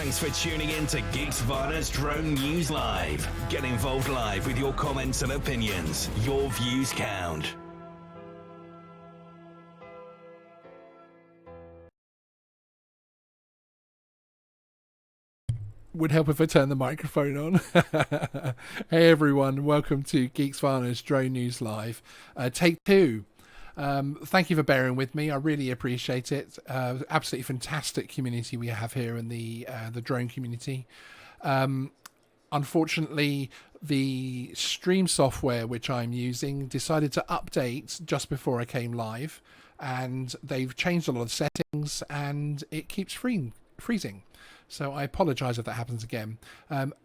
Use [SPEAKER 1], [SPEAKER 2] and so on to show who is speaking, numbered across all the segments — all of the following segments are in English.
[SPEAKER 1] Thanks for tuning in to Geeksvana's Drone News Live. Get involved live with your comments and opinions. Your views count.
[SPEAKER 2] Would help if I turn the microphone on. Hey everyone, welcome to Geeksvana's Drone News Live. Take two. Thank you for bearing with me. I really appreciate it. Absolutely fantastic community we have here in the drone community. Unfortunately, the stream software which I'm using decided to update just before I came live, and they've changed a lot of settings and it keeps freezing. So I apologise if that happens again.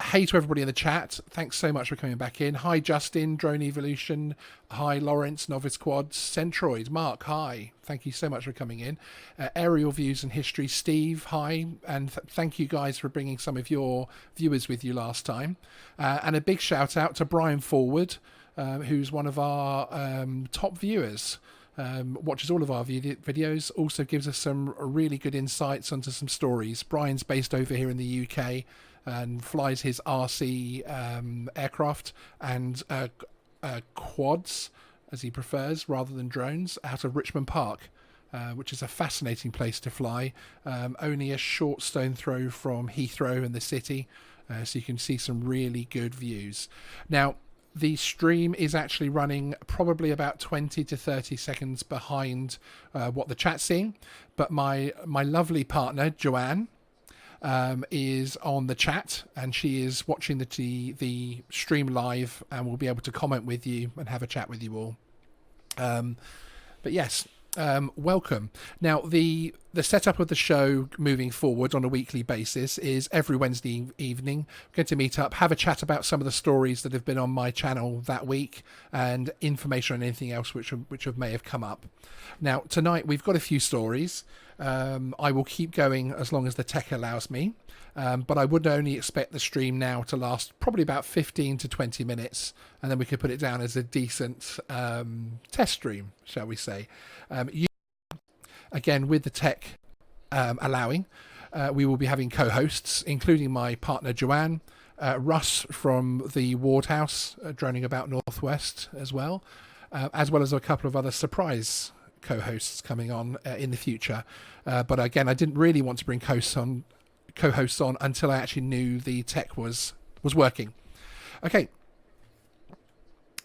[SPEAKER 2] Hey to everybody in the chat. Thanks so much for coming back in. Hi Justin, Drone Evolution. Hi Lawrence, Novice Quads. Centroid, Mark, hi. Thank you so much for coming in. Aerial Views and History, Steve, hi. And thank you guys for bringing some of your viewers with you last time. And a big shout out to Brian Forward, who's one of our top viewers. Watches all of our videos, also gives us some really good insights onto some stories. Brian's based over here in the UK and flies his RC aircraft and quads, as he prefers, rather than drones, out of Richmond Park, which is a fascinating place to fly. Only a short stone throw from Heathrow in the city, so you can see some really good views. Now, the stream is actually running probably about 20 to 30 seconds behind what the chat's seeing. But my lovely partner, Joanne, is on the chat, and she is watching the stream live and will be able to comment with you and have a chat with you all. But yes, welcome. Now, the setup of the show moving forward on a weekly basis is every Wednesday evening we're going to meet up, have a chat about some of the stories that have been on my channel that week, and information on anything else which may have come up. Now, tonight we've got a few stories. I will keep going as long as the tech allows me, but I would only expect the stream now to last probably about 15 to 20 minutes, and then we could put it down as a decent test stream, shall we say. Again, with the tech allowing, we will be having co-hosts, including my partner Joanne, Russ from the Ward House, droning about Northwest as well as a couple of other surprise co-hosts coming on in the future. But again, I didn't really want to bring co-hosts on until I actually knew the tech was working. Okay.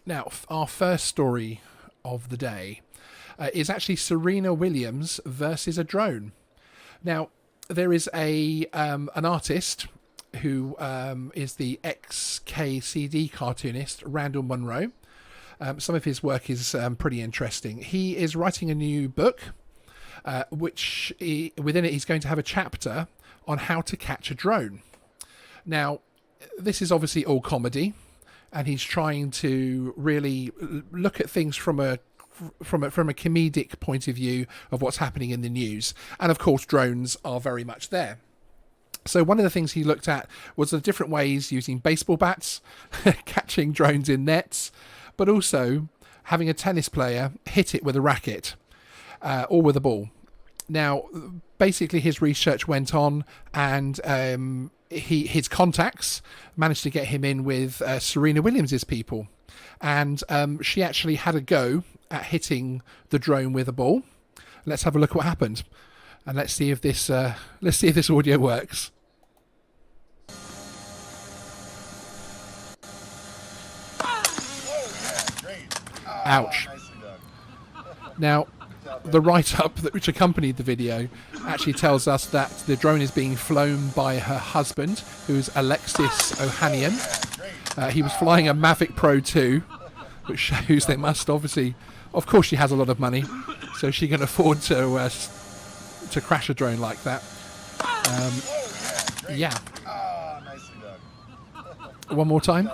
[SPEAKER 2] Now, our first story of the day is actually Serena Williams versus a drone. Now, there is an artist who is the XKCD cartoonist, Randall Munro. Some of his work is pretty interesting. He is writing a new book, which within it he's going to have a chapter on how to catch a drone. Now, this is obviously all comedy, and he's trying to really look at things from a comedic point of view of what's happening in the news. And of course, drones are very much there. So one of the things he looked at was the different ways using baseball bats, catching drones in nets, but also having a tennis player hit it with a racket or with a ball. Now, basically his research went on, and his contacts managed to get him in with Serena Williams's people. And she actually had a go at hitting the drone with a ball. Let's have a look at what happened, and let's see if this audio works. Ouch. Now, the write-up which accompanied the video actually tells us that the drone is being flown by her husband, who's Alexis Ohanian. He was flying a Mavic Pro 2, which shows they must obviously, of course she has a lot of money, so she can afford to crash a drone like that. Yeah. One more time.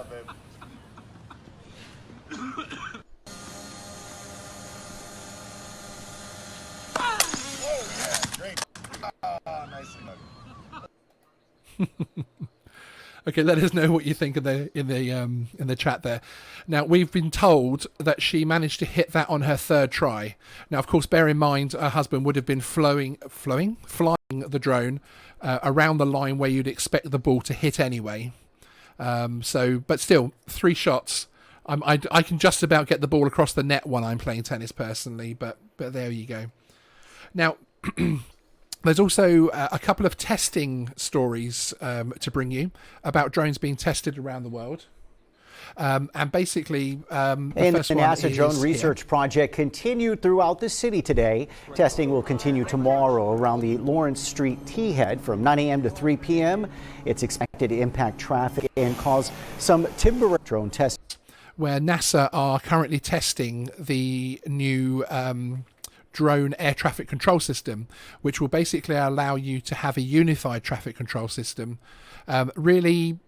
[SPEAKER 2] Okay, let us know what you think in the chat there. Now, we've been told that she managed to hit that on her third try. Now, of course, bear in mind her husband would have been flying the drone around the line where you'd expect the ball to hit anyway. But still, 3 shots. I can just about get the ball across the net when I'm playing tennis personally, but there you go. Now, there's also a couple of testing stories to bring you about drones being tested around the world. And basically, the
[SPEAKER 3] NASA drone research project continued throughout the city today. Testing will continue tomorrow around the Lawrence Street T-head from 9 a.m. to 3 p.m. It's expected to impact traffic and cause some temporary drone tests.
[SPEAKER 2] Where NASA are currently testing the new drone air traffic control system, which will basically allow you to have a unified traffic control system. Really,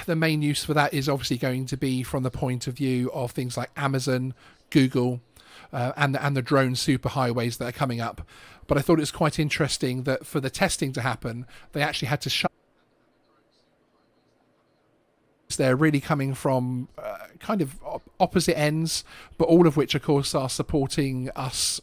[SPEAKER 2] the main use for that is obviously going to be from the point of view of things like Amazon, Google, and the drone superhighways that are coming up. But I thought it was quite interesting that for the testing to happen, they actually had to shut. They're really coming from kind of opposite ends, but all of which, of course, are supporting us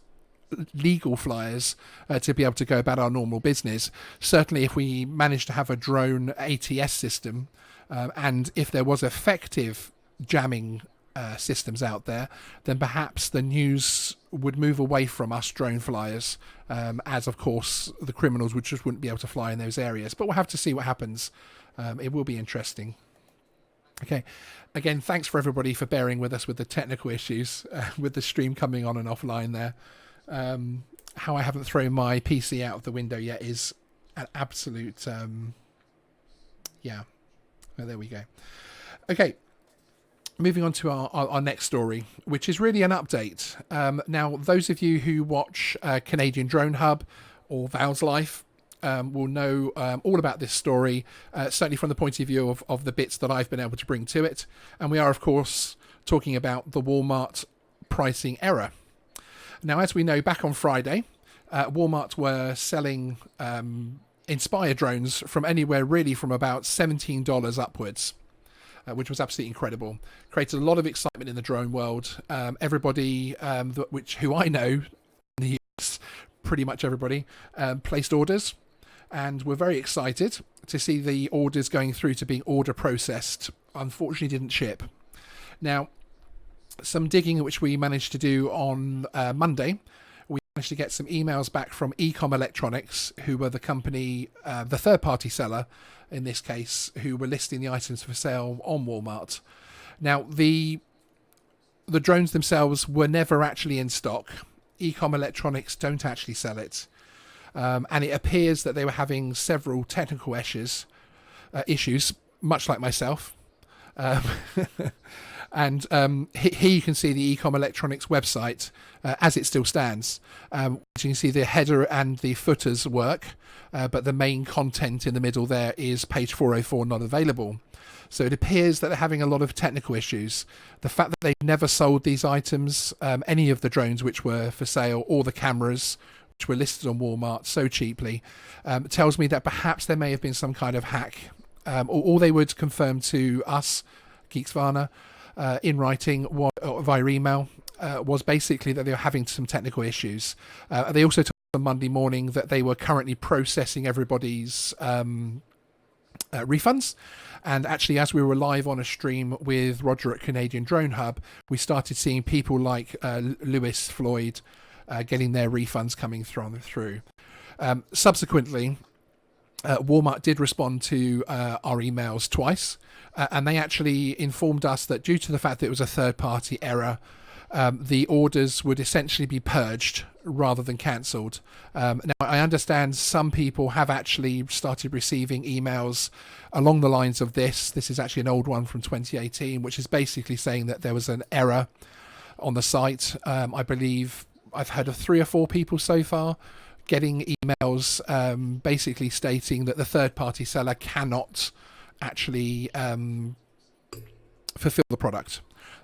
[SPEAKER 2] legal flyers to be able to go about our normal business. Certainly, if we manage to have a drone ATS system, and if there was effective jamming systems out there, then perhaps the news would move away from us drone flyers, as of course the criminals would just wouldn't be able to fly in those areas. But we'll have to see what happens. It will be interesting. Okay, again, thanks for everybody for bearing with us with the technical issues with the stream coming on and offline there. How I haven't thrown my PC out of the window yet is an absolute yeah. Well, there we go. Okay, moving on to our next story, which is really an update. Now, those of you who watch Canadian Drone Hub or Val's Life will know all about this story, certainly from the point of view of the bits that I've been able to bring to it. And we are, of course, talking about the Walmart pricing error. Now, as we know, back on Friday, Walmart were selling Inspire drones from anywhere really from about $17 upwards, which was absolutely incredible. Created a lot of excitement in the drone world. Everybody who I know in the US, pretty much everybody, placed orders, and we're very excited to see the orders going through to being order processed. Unfortunately, didn't ship. Now, some digging which we managed to do on Monday, we managed to get some emails back from Ecom Electronics, who were the company, the third-party seller in this case, who were listing the items for sale on Walmart. Now, the drones themselves were never actually in stock. Ecom Electronics don't actually sell it. And it appears that they were having several technical issues, much like myself. And here you can see the Ecom Electronics website as it still stands. You can see the header and the footers work, but the main content in the middle there is page 404 not available. So it appears that they're having a lot of technical issues. The fact that they've never sold these items, any of the drones which were for sale, or the cameras which were listed on Walmart so cheaply, tells me that perhaps there may have been some kind of hack. All they would confirm to us, Geeksvana, in writing or via email, was basically that they were having some technical issues. They also told us on Monday morning that they were currently processing everybody's refunds. And actually, as we were live on a stream with Roger at Canadian Drone Hub, we started seeing people like Lewis Floyd getting their refunds coming through. Subsequently, Walmart did respond to our emails twice, and they actually informed us that due to the fact that it was a third-party error, the orders would essentially be purged rather than cancelled. Now, I understand some people have actually started receiving emails along the lines of this. This is actually an old one from 2018, which is basically saying that there was an error on the site. I believe I've heard of 3 or 4 people so far getting emails basically stating that the third-party seller cannot actually fulfill the product.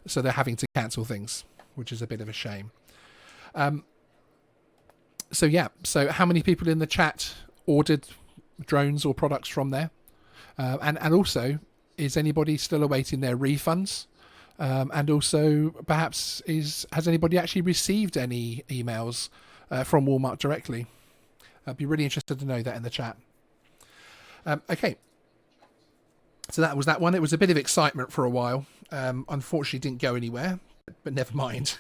[SPEAKER 2] So they're having to cancel things, which is a bit of a shame. So how many people in the chat ordered drones or products from there? And also, is anybody still awaiting their refunds? And also, perhaps, has anybody actually received any emails from Walmart directly? I'd be really interested to know that in the chat. Okay. So that was that one. It was a bit of excitement for a while. Unfortunately, didn't go anywhere, but never mind.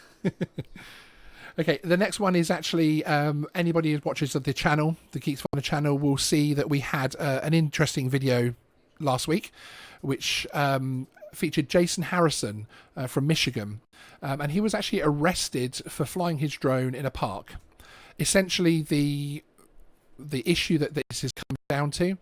[SPEAKER 2] Okay, the next one is actually anybody who watches the channel, the Geeksvana channel, will see that we had an interesting video last week, which featured Jason Harrison from Michigan. And he was actually arrested for flying his drone in a park. Essentially, the issue that this is coming down to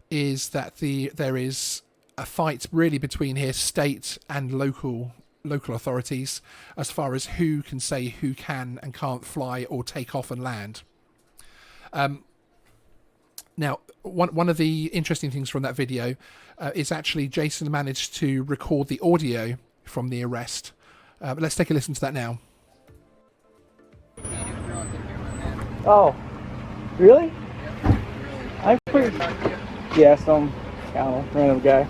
[SPEAKER 2] is that there is a fight really between here state and local authorities as far as who can say who can and can't fly or take off and land. Now, one of the interesting things from that video is actually Jason managed to record the audio from the arrest. Let's take a listen to that now.
[SPEAKER 4] Oh, really? I'm pretty... Yeah, some random guy.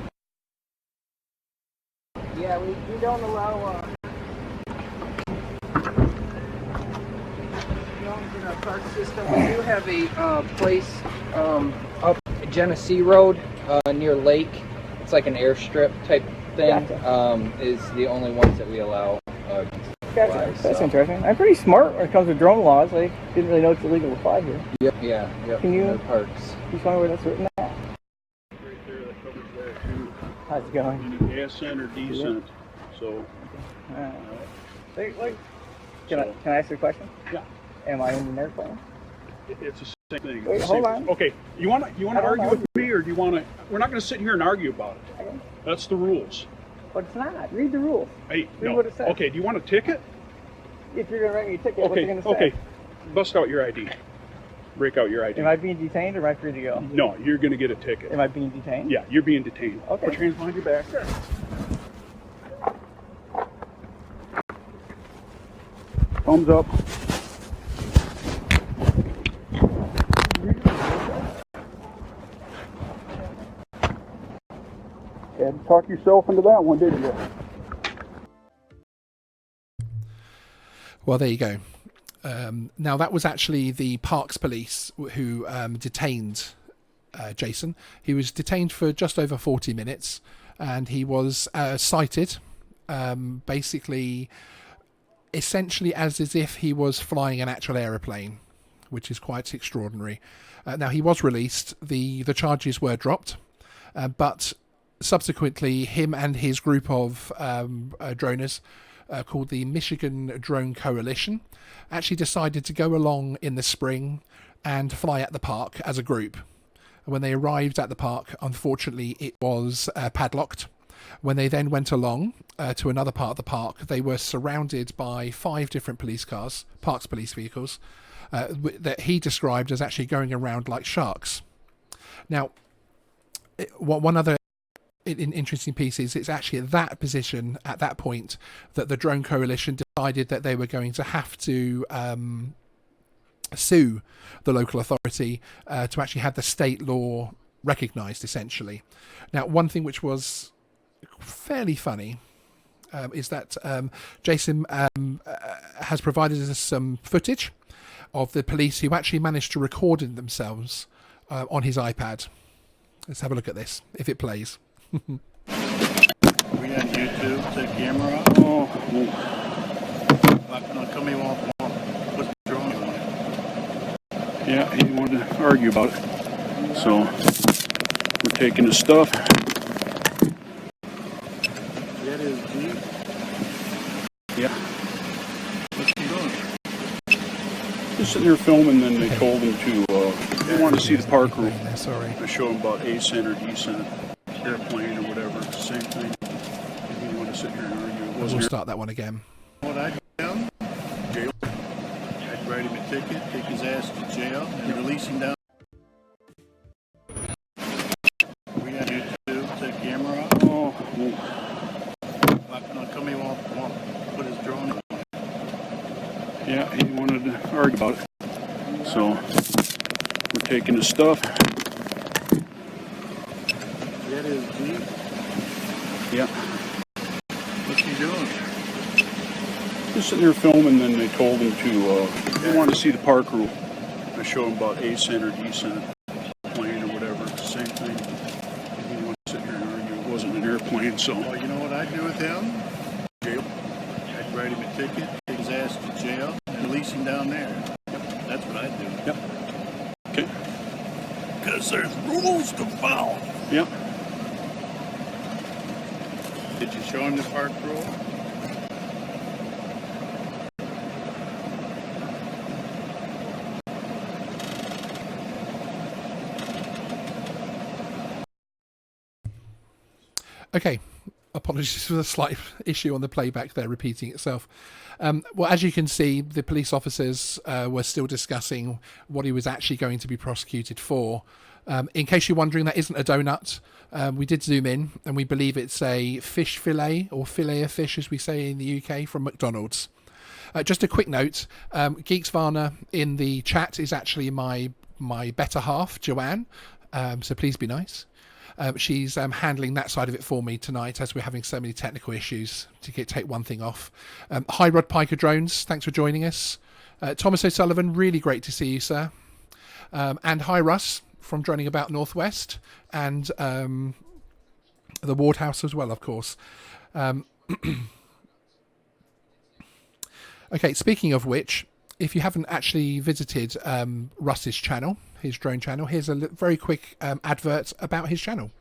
[SPEAKER 4] Yeah, we don't allow drones in our park system. We do have a place up Genesee Road near Lake. It's like an airstrip type thing. Gotcha. Is the only ones that we allow. Gotcha. That's interesting. I'm pretty smart when it comes to drone laws. I didn't really know it's illegal to fly here. Yep. Yeah. Can you? No parks. Can you tell me where that's written at?
[SPEAKER 5] Right there, that covers that too.
[SPEAKER 4] How's it going?
[SPEAKER 5] Any ascent or descent. So.
[SPEAKER 4] Can I ask you a question?
[SPEAKER 5] Yeah.
[SPEAKER 4] Am I in an airplane?
[SPEAKER 5] It's the same thing.
[SPEAKER 4] Wait, hold on.
[SPEAKER 5] Okay. You want to argue with me, or do you want to? We're not going to sit here and argue about it. Okay. That's the rules.
[SPEAKER 4] But it's not. Read the rules.
[SPEAKER 5] Hey,
[SPEAKER 4] Read what it says.
[SPEAKER 5] Okay. Do you want a ticket?
[SPEAKER 4] If you're going to write me a ticket, what are you going to say?
[SPEAKER 5] Okay. Bust out your ID. Break out your ID.
[SPEAKER 4] Am I being detained or am I free to go?
[SPEAKER 5] No, you're going to get a ticket.
[SPEAKER 4] Am I being detained?
[SPEAKER 5] Yeah, you're being detained.
[SPEAKER 4] Okay.
[SPEAKER 5] Put your hands behind your back. Sure. Thumbs up. And talk yourself into that one, didn't you?
[SPEAKER 2] Well, there you go. Now, that was actually the Parks Police who detained Jason. He was detained for just over 40 minutes, and he was cited, basically, essentially as if he was flying an actual aeroplane, which is quite extraordinary. Now, he was released. The charges were dropped, but subsequently, him and his group of droners, called the Michigan Drone Coalition, actually decided to go along in the spring and fly at the park as a group. When they arrived at the park, unfortunately, it was padlocked. When they then went along to another part of the park, they were surrounded by 5 different police cars, Parks police vehicles, that he described as actually going around like sharks. Now, one other interesting piece is it's actually at that position, at that point, that the Drone Coalition decided that they were going to have to sue the local authority to actually have the state law recognised, essentially. Now, one thing which was fairly funny is that Jason has provided us some footage of the police who actually managed to record themselves on his iPad. Let's have a look at this, if it plays.
[SPEAKER 5] We got YouTube, the camera up. Oh. Come here, put the drone on it. Yeah, he wanted to argue about it. So, we're taking his stuff. That is deep. Yeah. What's he doing? Just sitting there filming, then they told him to, they wanted to see the park rule.
[SPEAKER 2] Sorry.
[SPEAKER 5] I showed him about ascent or descent. Airplane or whatever, it's the same thing. He didn't want to sit here and argue.
[SPEAKER 2] We'll start that one again.
[SPEAKER 5] What I do, jail. I'd write him a ticket, take his ass to jail, and release him down. We got YouTube, the camera up. Oh. Come here, put his drone on it. Yeah, he wanted to argue about it. So, we're taking his stuff. That is deep. Yeah. What's he doing? Just sitting there filming, then they told him to, they wanted to see the park rule. I show him about ascent or descent plane or whatever. It's the same thing. He wants to sit here and argue it wasn't an airplane, so.
[SPEAKER 6] Well, you know what I'd do with him? Jail. I'd write him a ticket, take his ass to jail, and release him down there. That's what I'd do.
[SPEAKER 5] Yep. Okay.
[SPEAKER 6] Because there's rules to follow.
[SPEAKER 5] Yep.
[SPEAKER 6] Did you show him the park rule?
[SPEAKER 2] Okay, apologies for the slight issue on the playback there, repeating itself. Well, as you can see, the police officers were still discussing what he was actually going to be prosecuted for. In case you're wondering, that isn't a donut. We did zoom in, and we believe it's a fish fillet, or fillet of fish, as we say in the UK, from McDonald's. Just a quick note, Geeksvana in the chat is actually my better half, Joanne, so please be nice. She's handling that side of it for me tonight, as we're having so many technical issues to take one thing off. Hi, Rod Piker Drones. Thanks for joining us. Thomas O'Sullivan, really great to see you, sir. And hi, Russ from Droning About Northwest, and the Ward House as well, of course. Okay, speaking of which, if you haven't actually visited Russ's channel, his drone channel, here's a very quick advert about his channel.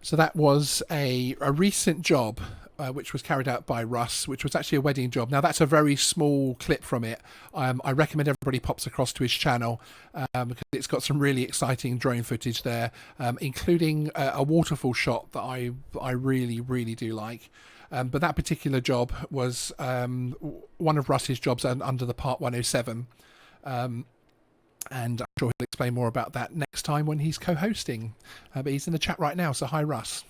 [SPEAKER 2] So that was a recent job which was carried out by Russ, which was actually a wedding job. Now, that's a very small clip from it. I recommend everybody pops across to his channel because it's got some really exciting drone footage there, including a waterfall shot that I really, really do like. But that particular job was one of Russ's jobs under the Part 107. And I'm sure he'll explain more about that next time when he's co-hosting. But he's in the chat right now, so hi, Russ.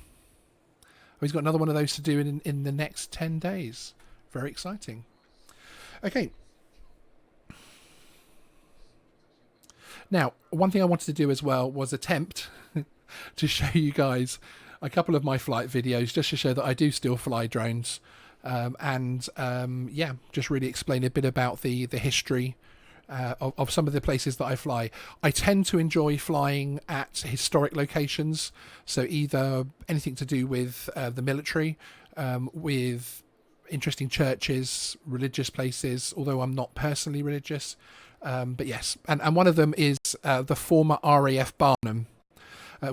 [SPEAKER 2] Oh, he's got another one of those to do in the next 10 days. Very exciting. Okay. Now, one thing I wanted to do as well was attempt to show you guys a couple of my flight videos, just to show that I do still fly drones. Yeah, just really explain a bit about the history of some of the places that I fly. I tend to enjoy flying at historic locations, so either anything to do with the military, with interesting churches, religious places, although I'm not personally religious, but yes. And one of them is the former RAF Barnum,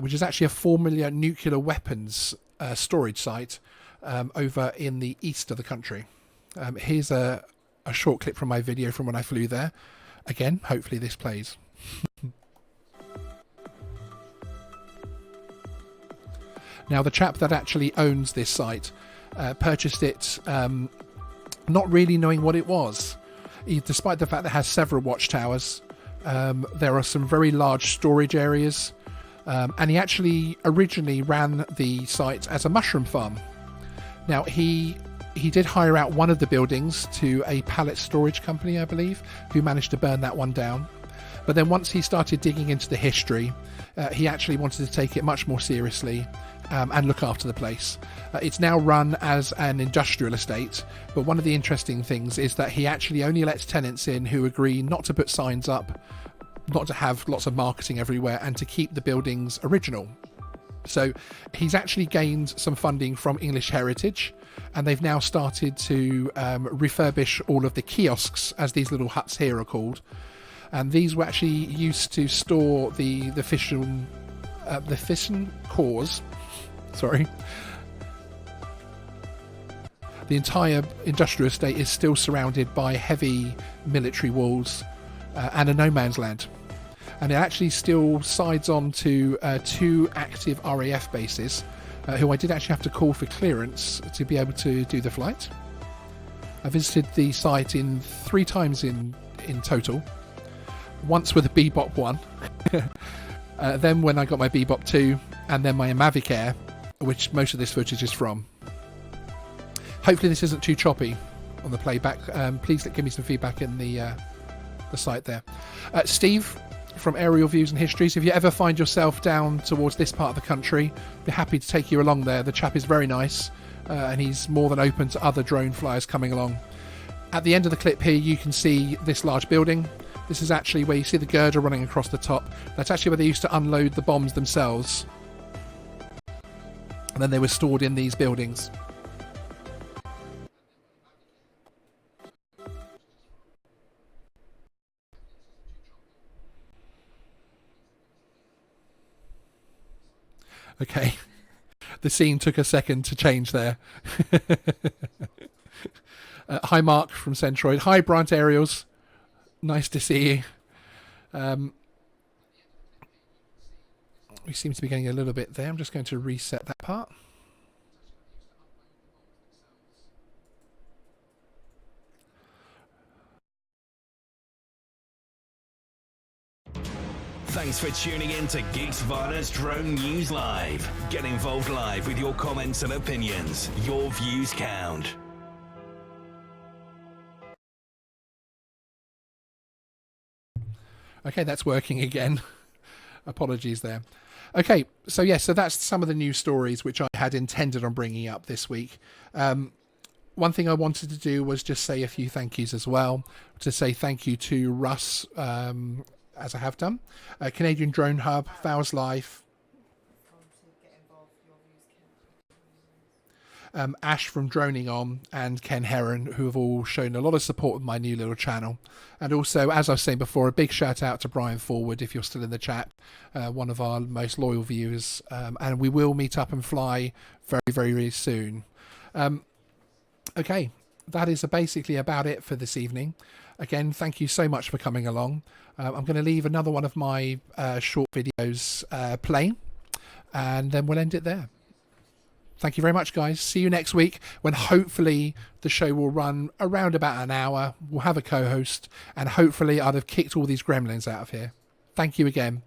[SPEAKER 2] which is actually a former nuclear weapons storage site over in the east of the country. Here's a short clip from my video from when I flew there. Again, hopefully this plays. Now, the chap that actually owns this site purchased it not really knowing what it was. Despite the fact that it has several watchtowers, there are some very large storage areas, and he actually originally ran the site as a mushroom farm. Now, he did hire out one of the buildings to a pallet storage company, I believe, who managed to burn that one down. But then once he started digging into the history, he actually wanted to take it much more seriously and look after the place. It's now run as an industrial estate, but one of the interesting things is that he actually only lets tenants in who agree not to put signs up, not to have lots of marketing everywhere, and to keep the buildings original. So he's actually gained some funding from English Heritage, and they've now started to refurbish all of the kiosks, as these little huts here are called. And these were actually used to store the official the Thyssen cores, sorry, the entire industrial estate is still surrounded by heavy military walls and a no man's land. And it actually still sides on to 2 active RAF bases, who I did actually have to call for clearance to be able to do the flight. I visited the site 3 times in total. Once with a Bebop 1, then when I got my Bebop 2, and then my Mavic Air, which most of this footage is from. Hopefully this isn't too choppy on the playback. Please give me some feedback in the site there. Steve from Aerial Views and Histories, if you ever find yourself down towards this part of the country, be happy to take you along there. The chap is very nice, and he's more than open to other drone flyers coming along. At the end of the clip here, you can see this large building. This is actually where you see the girder running across the top. That's actually where they used to unload the bombs themselves, and then they were stored in these buildings. Okay, the scene took a second to change there. Hi Mark from Centroid. Hi Brant Aerials. Nice to see you. We seem to be getting a little bit there. I'm just going to reset that part.
[SPEAKER 1] Thanks for tuning in to Geeksvana's Drone News Live. Get involved live with your comments and opinions. Your views count.
[SPEAKER 2] Okay, that's working again. Apologies there. Okay, so yes, so that's some of the news stories which I had intended on bringing up this week. One thing I wanted to do was just say a few thank yous as well. To say thank you to Russ, as I have done, Canadian Drone Hub, Val's Life, Ash from Droning On, and Ken Heron, who have all shown a lot of support with my new little channel. And also, as I was saying before, a big shout out to Brian Forward, if you're still in the chat, one of our most loyal viewers. And we will meet up and fly very, very, very soon. Okay, that is basically about it for this evening. Again, thank you so much for coming along. I'm going to leave another one of my short videos playing, and then we'll end it there. Thank you very much, guys. See you next week, when hopefully the show will run around about an hour. We'll have a co-host, and hopefully I'd have kicked all these gremlins out of here. Thank you again.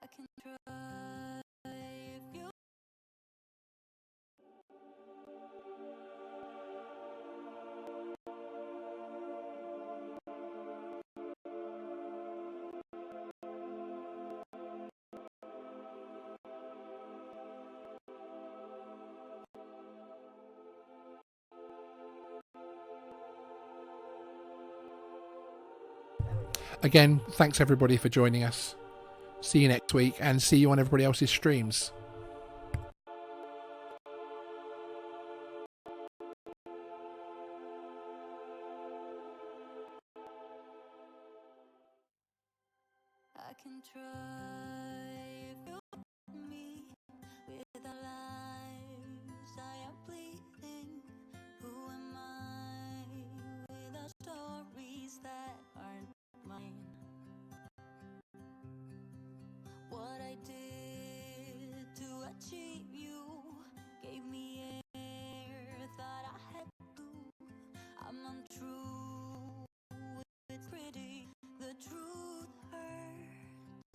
[SPEAKER 7] I can try if you
[SPEAKER 2] Again, thanks everybody for joining us. See you next week, and see you on everybody else's streams.
[SPEAKER 7] I can try if you let me with the lives I am bleeding. Who am I without stories that aren't mine? What I did to achieve you gave me air, thought I had to. I'm untrue, it's pretty, the truth hurts.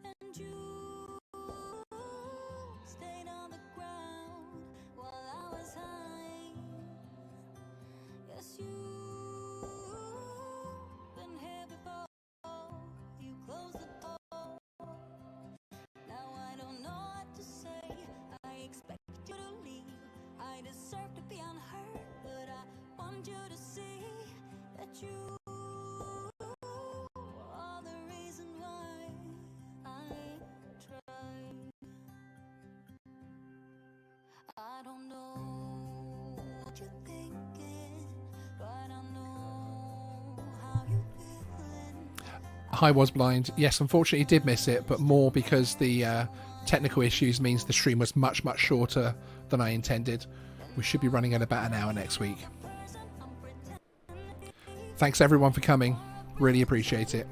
[SPEAKER 7] And you stayed on the ground while I was
[SPEAKER 2] Hi Was Blind. Yes, unfortunately did miss it, but more because the technical issues means the stream was much shorter than I intended. We should be running at about an hour next week. Thanks everyone for coming. Really appreciate it.